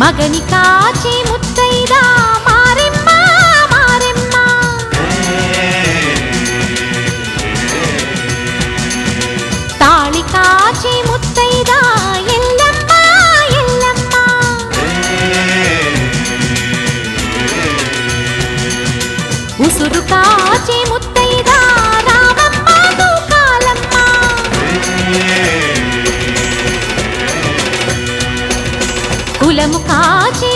అగని కాచి ముత్తైదా మారెమ్మ మారెమ్మ తాళి కాచి ముత్తైదా ఎల్లమ్మ ఎల్లమ్మ ఉసురు కాచి ముత్తైదా రామమ్మ తూకాలమ్మ కులము కాచి